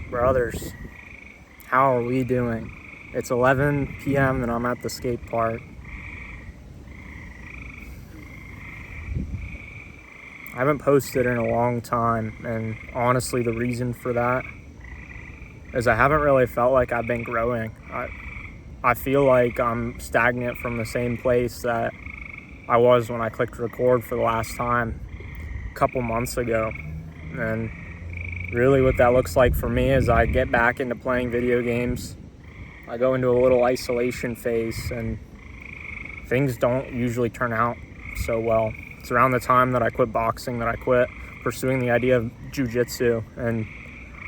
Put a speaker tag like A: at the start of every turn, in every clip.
A: Brothers, how are we doing? It's 11 p.m. and I'm at the skate park. I haven't posted in a long time, and honestly the reason for that is I haven't really felt like I've been growing. I feel like I'm stagnant from the same place that I was when I clicked record for the last time a couple months ago. And really what that looks like for me is I get back into playing video games. I go into a little isolation phase and things don't usually turn out so well. It's around the time that I quit boxing that I quit pursuing the idea of jiu-jitsu, and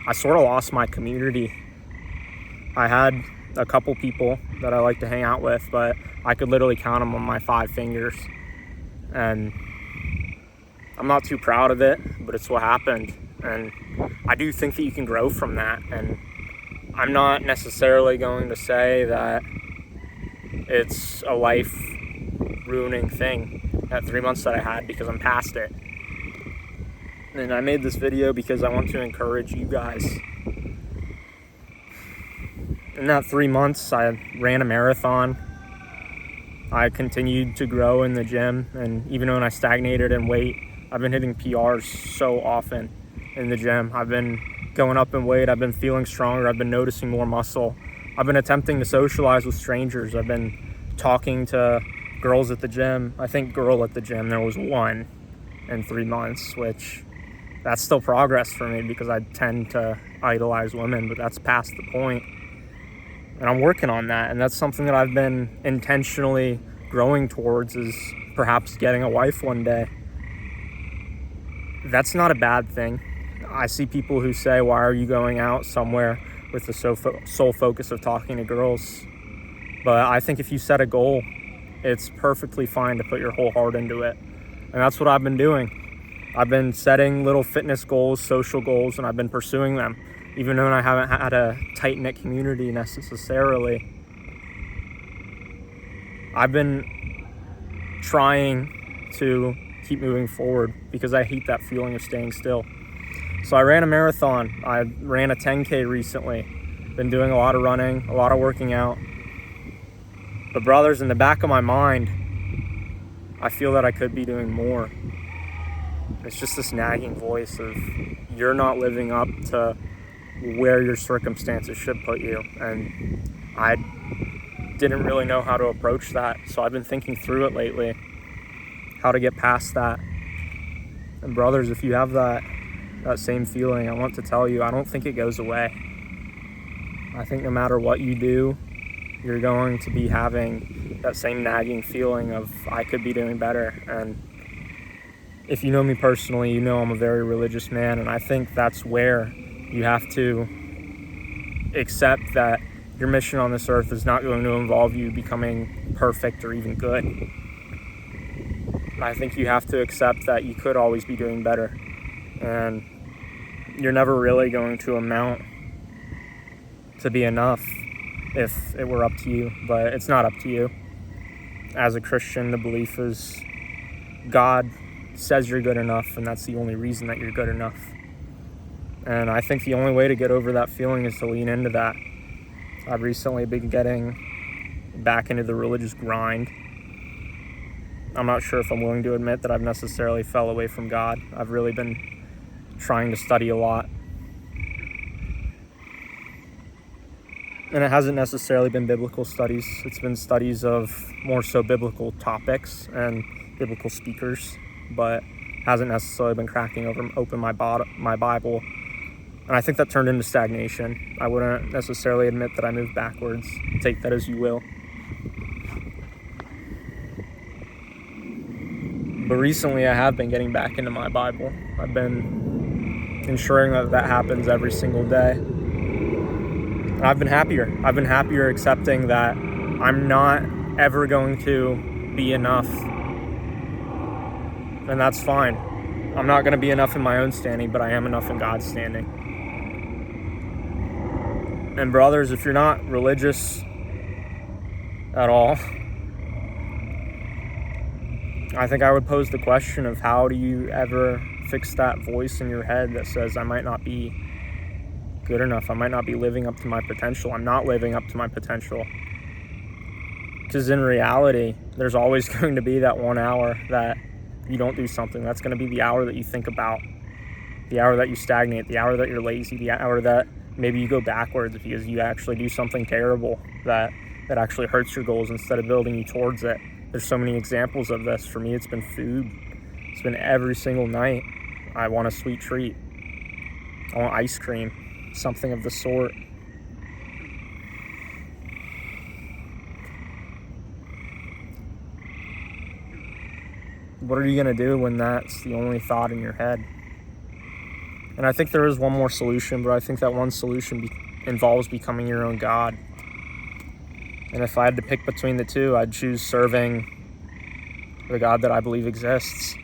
A: I sort of lost my community. I had a couple people that I like to hang out with, but I could literally count them on my 5 fingers. And I'm not too proud of it, but it's what happened. And I do think that you can grow from that. And I'm not necessarily going to say that it's a life-ruining thing, that 3 months that I had, because I'm past it. And I made this video because I want to encourage you guys. In that 3 months, I ran a marathon. I continued to grow in the gym, and even when I stagnated in weight, I've been hitting PRs so often in the gym. I've been going up in weight. I've been feeling stronger. I've been noticing more muscle. I've been attempting to socialize with strangers. I've been talking to girls at the gym. I think girl at the gym, there was one in 3 months, which that's still progress for me because I tend to idolize women, but that's past the point. And I'm working on that, and that's something that I've been intentionally growing towards, is perhaps getting a wife one day. That's not a bad thing. I see people who say, why are you going out somewhere with the sole focus of talking to girls? But I think if you set a goal, it's perfectly fine to put your whole heart into it. And that's what I've been doing. I've been setting little fitness goals, social goals, and I've been pursuing them, even though I haven't had a tight-knit community necessarily. I've been trying to keep moving forward because I hate that feeling of staying still. So I ran a marathon. I ran a 10K recently. Been doing a lot of running, a lot of working out. But brothers, in the back of my mind, I feel that I could be doing more. It's just this nagging voice of, you're not living up to where your circumstances should put you. And I didn't really know how to approach that. So I've been thinking through it lately, how to get past that. And brothers, if you have that same feeling, I want to tell you, I don't think it goes away. I think no matter what you do, you're going to be having that same nagging feeling of, I could be doing better. And if you know me personally, you know I'm a very religious man, and I think that's where you have to accept that your mission on this earth is not going to involve you becoming perfect or even good. I think you have to accept that you could always be doing better, and you're never really going to amount to be enough if it were up to you, but it's not up to you. As a Christian, the belief is God says you're good enough, and that's the only reason that you're good enough. And I think the only way to get over that feeling is to lean into that. I've recently been getting back into the religious grind. I'm not sure if I'm willing to admit that I've necessarily fell away from God. I've really been trying to study a lot. And it hasn't necessarily been biblical studies. It's been studies of more so biblical topics and biblical speakers, but hasn't necessarily been cracking open my Bible. And I think that turned into stagnation. I wouldn't necessarily admit that I moved backwards. Take that as you will. But recently I have been getting back into my Bible. I've been ensuring that happens every single day. And I've been happier. I've been happier accepting that I'm not ever going to be enough. And that's fine. I'm not going to be enough in my own standing, but I am enough in God's standing. And brothers, if you're not religious at all, I think I would pose the question of, how do you ever fix that voice in your head that says I might not be good enough. I might not be living up to my potential. I'm not living up to my potential. Because in reality, there's always going to be that 1 hour that you don't do something. That's going to be the hour that you think about, the hour that you stagnate, the hour that you're lazy, the hour that maybe you go backwards because you actually do something terrible that actually hurts your goals instead of building you towards it. There's so many examples of this. For me, it's been food. It's been every single night. I want a sweet treat. I want ice cream, something of the sort. What are you going to do when that's the only thought in your head? And I think there is one more solution, but I think that one solution involves becoming your own God. And if I had to pick between the two, I'd choose serving the God that I believe exists.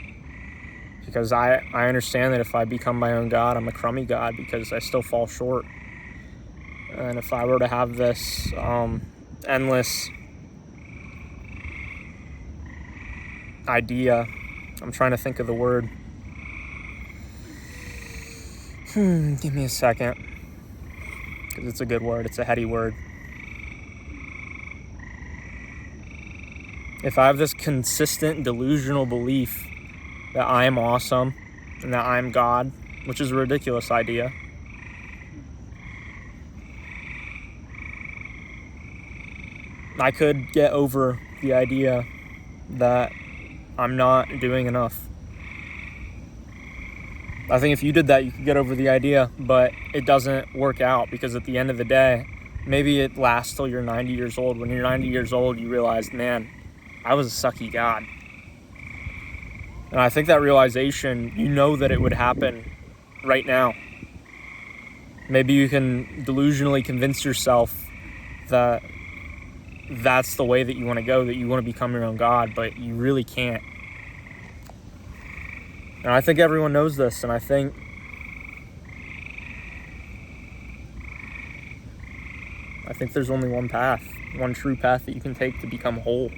A: Because I understand that if I become my own God, I'm a crummy God because I still fall short. And if I were to have this endless idea, I'm trying to think of the word. Give me a second. Because it's a good word. It's a heady word. If I have this consistent delusional belief that I am awesome and that I'm God, which is a ridiculous idea, I could get over the idea that I'm not doing enough. I think if you did that, you could get over the idea, but it doesn't work out because at the end of the day, maybe it lasts till you're 90 years old. When you're 90 years old, you realize, man, I was a sucky God. And I think that realization, you know that it would happen right now. Maybe you can delusionally convince yourself that that's the way that you want to go, that you want to become your own God, but you really can't. And I think everyone knows this, and I think there's only one path, one true path that you can take to become whole.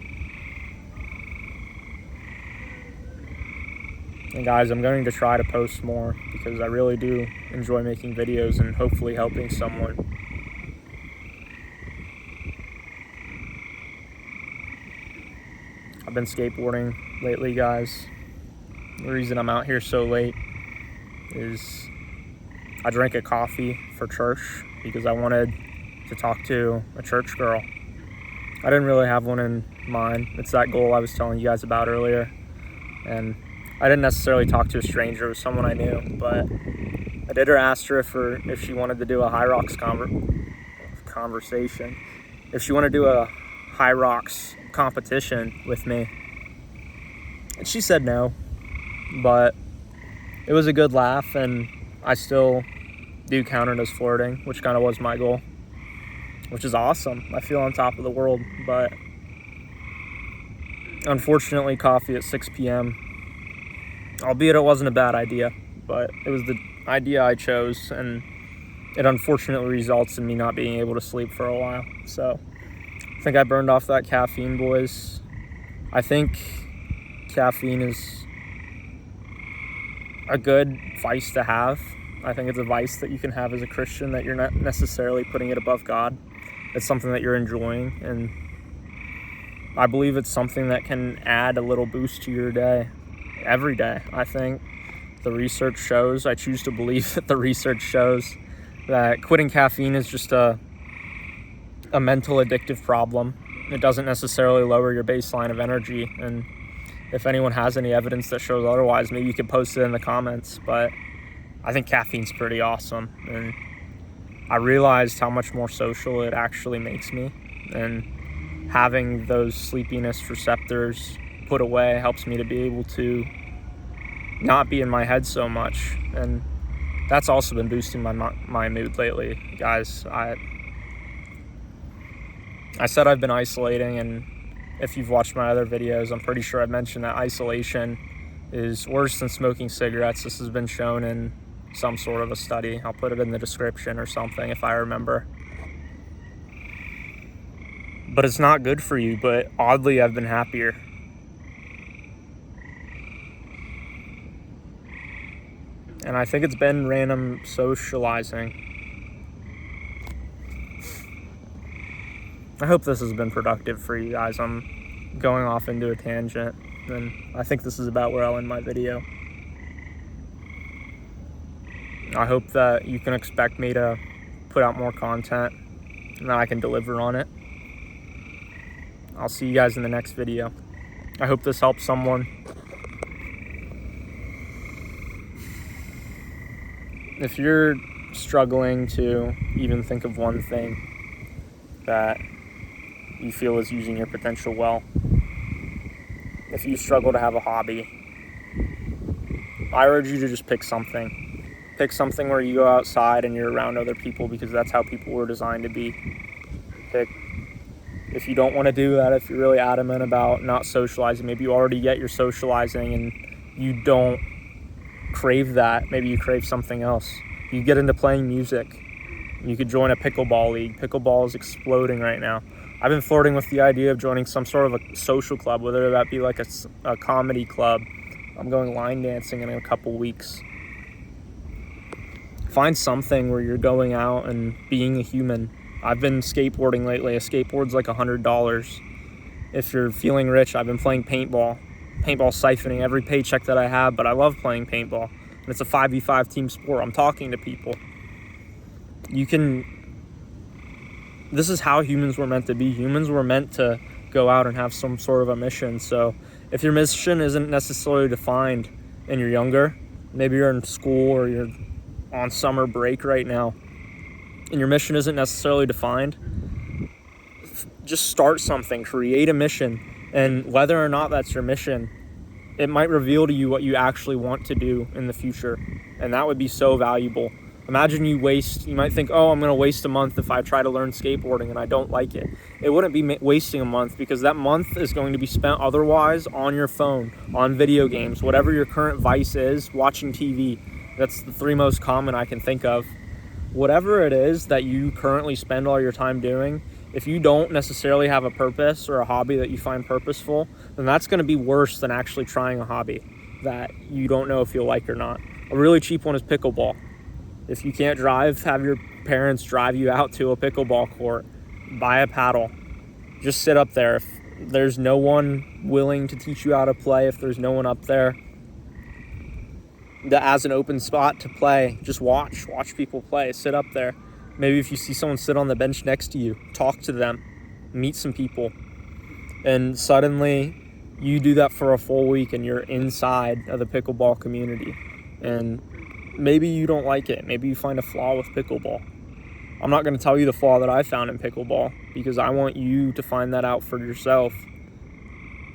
A: And guys, I'm going to try to post more because I really do enjoy making videos and hopefully helping someone. I've been skateboarding lately, guys. The reason I'm out here so late is I drank a coffee for church because I wanted to talk to a church girl. I didn't really have one in mind. It's that goal I was telling you guys about earlier. And I didn't necessarily talk to a stranger. It was someone I knew. But I did ask her if she wanted to do a high rocks conversation. If she wanted to do a high rocks competition with me. And she said no. But it was a good laugh, and I still do count it as flirting, which kind of was my goal, which is awesome. I feel on top of the world, but unfortunately, coffee at 6 p.m., albeit it wasn't a bad idea, but it was the idea I chose, and it unfortunately results in me not being able to sleep for a while. So I think I burned off that caffeine, boys. I think caffeine is a good vice to have. I think it's a vice that you can have as a Christian, that you're not necessarily putting it above God. It's something that you're enjoying, and I believe it's something that can add a little boost to your day every day. I think the research shows, I choose to believe that the research shows that quitting caffeine is just a mental addictive problem. It doesn't necessarily lower your baseline of energy, and if anyone has any evidence that shows otherwise, maybe you could post it in the comments. But I think caffeine's pretty awesome. And I realized how much more social it actually makes me. And having those sleepiness receptors put away helps me to be able to not be in my head so much. And that's also been boosting my mood lately, guys. I said I've been isolating, and if you've watched my other videos, I'm pretty sure I've mentioned that isolation is worse than smoking cigarettes. This has been shown in some sort of a study. I'll put it in the description or something if I remember. But it's not good for you, but oddly, I've been happier. And I think it's been random socializing. I hope this has been productive for you guys. I'm going off into a tangent, and I think this is about where I'll end my video. I hope that you can expect me to put out more content and that I can deliver on it. I'll see you guys in the next video. I hope this helps someone. If you're struggling to even think of one thing that you feel is using your potential well, if you struggle to have a hobby, I urge you to just pick something. Pick something where you go outside and you're around other people, because that's how people were designed to be. If you don't want to do that, if you're really adamant about not socializing, maybe you already get your socializing and you don't crave that, maybe you crave something else. You get into playing music. You could join a pickleball league. Pickleball is exploding right now. I've been flirting with the idea of joining some sort of a social club, whether that be like a comedy club. I'm going line dancing in a couple weeks. Find something where you're going out and being a human. I've been skateboarding lately. A skateboard's like $100. If you're feeling rich, I've been playing paintball. Paintball siphoning every paycheck that I have, but I love playing paintball. And it's a 5v5 team sport. I'm talking to people. This is how humans were meant to be. Humans were meant to go out and have some sort of a mission. So if your mission isn't necessarily defined and you're younger, maybe you're in school or you're on summer break right now, and your mission isn't necessarily defined, just start something, create a mission. And whether or not that's your mission, it might reveal to you what you actually want to do in the future. And that would be so valuable. Imagine you might think, oh, I'm going to waste a month if I try to learn skateboarding and I don't like it. It wouldn't be wasting a month, because that month is going to be spent otherwise on your phone, on video games, whatever your current vice is, watching TV. That's the 3 most common I can think of. Whatever it is that you currently spend all your time doing, if you don't necessarily have a purpose or a hobby that you find purposeful, then that's going to be worse than actually trying a hobby that you don't know if you'll like or not. A really cheap one is pickleball. If you can't drive, have your parents drive you out to a pickleball court. Buy a paddle. Just sit up there. If there's no one willing to teach you how to play, if there's no one up there that has an open spot to play, just watch people play. Sit up there. Maybe if you see someone sit on the bench next to you, talk to them, meet some people. And suddenly you do that for a full week and you're inside of the pickleball community. And maybe you don't like it. Maybe you find a flaw with pickleball. I'm not going to tell you the flaw that I found in pickleball, because I want you to find that out for yourself.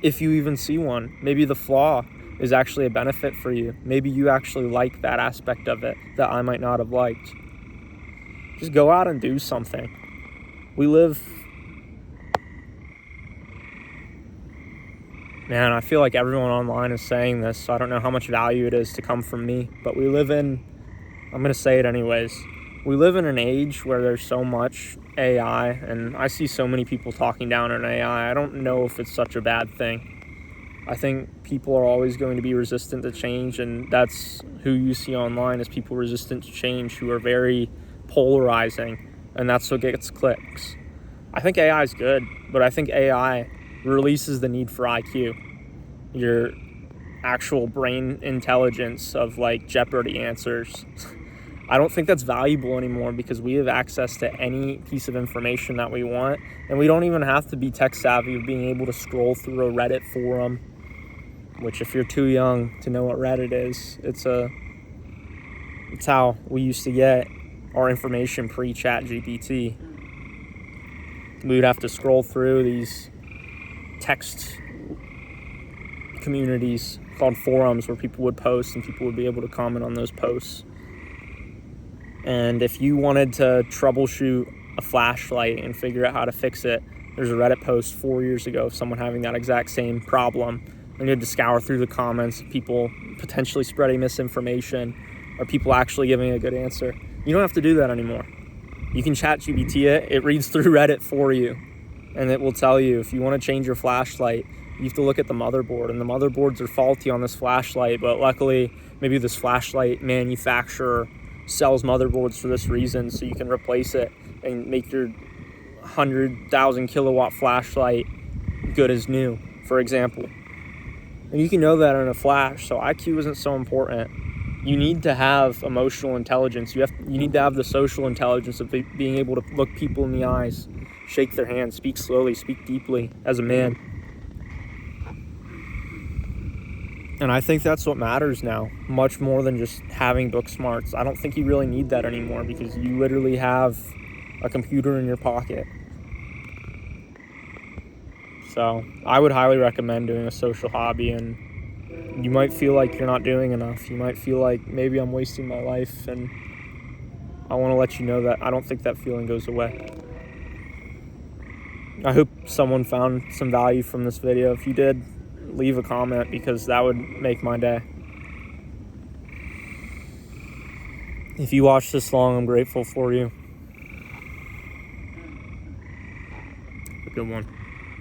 A: If you even see one, maybe the flaw is actually a benefit for you. Maybe you actually like that aspect of it that I might not have liked. Just go out and do something. Man, I feel like everyone online is saying this, so I don't know how much value it is to come from me, but I'm going to say it anyways. We live in an age where there's so much AI, and I see so many people talking down on AI. I don't know if it's such a bad thing. I think people are always going to be resistant to change, and that's who you see online, is people resistant to change who are very polarizing, and that's what gets clicks. I think AI is good, but I think AI releases the need for IQ, your actual brain intelligence of like Jeopardy answers. I don't think that's valuable anymore, because we have access to any piece of information that we want, and we don't even have to be tech savvy of being able to scroll through a Reddit forum, which, if you're too young to know what Reddit is, it's how we used to get our information pre-chat GPT. We would have to scroll through these text communities called forums where people would post and people would be able to comment on those posts. And if you wanted to troubleshoot a flashlight and figure out how to fix it, there's a Reddit post 4 years ago of someone having that exact same problem. And you had to scour through the comments, people potentially spreading misinformation or people actually giving a good answer. You don't have to do that anymore. You can chat GPT it. It reads through Reddit for you, and it will tell you if you want to change your flashlight, you have to look at the motherboard, and the motherboards are faulty on this flashlight, but luckily maybe this flashlight manufacturer sells motherboards for this reason, so you can replace it and make your 100,000 kilowatt flashlight good as new, for example. And you can know that in a flash, so IQ isn't so important. You need to have emotional intelligence. You need to have the social intelligence of being able to look people in the eyes, shake their hands, speak slowly, speak deeply as a man. And I think that's what matters now, much more than just having book smarts. I don't think you really need that anymore because you literally have a computer in your pocket. So I would highly recommend doing a social hobby, and you might feel like you're not doing enough. You might feel like maybe I'm wasting my life, and I want to let you know that I don't think that feeling goes away. I hope someone found some value from this video. If you did, leave a comment because that would make my day. If you watched this long, I'm grateful for you. Have a good one.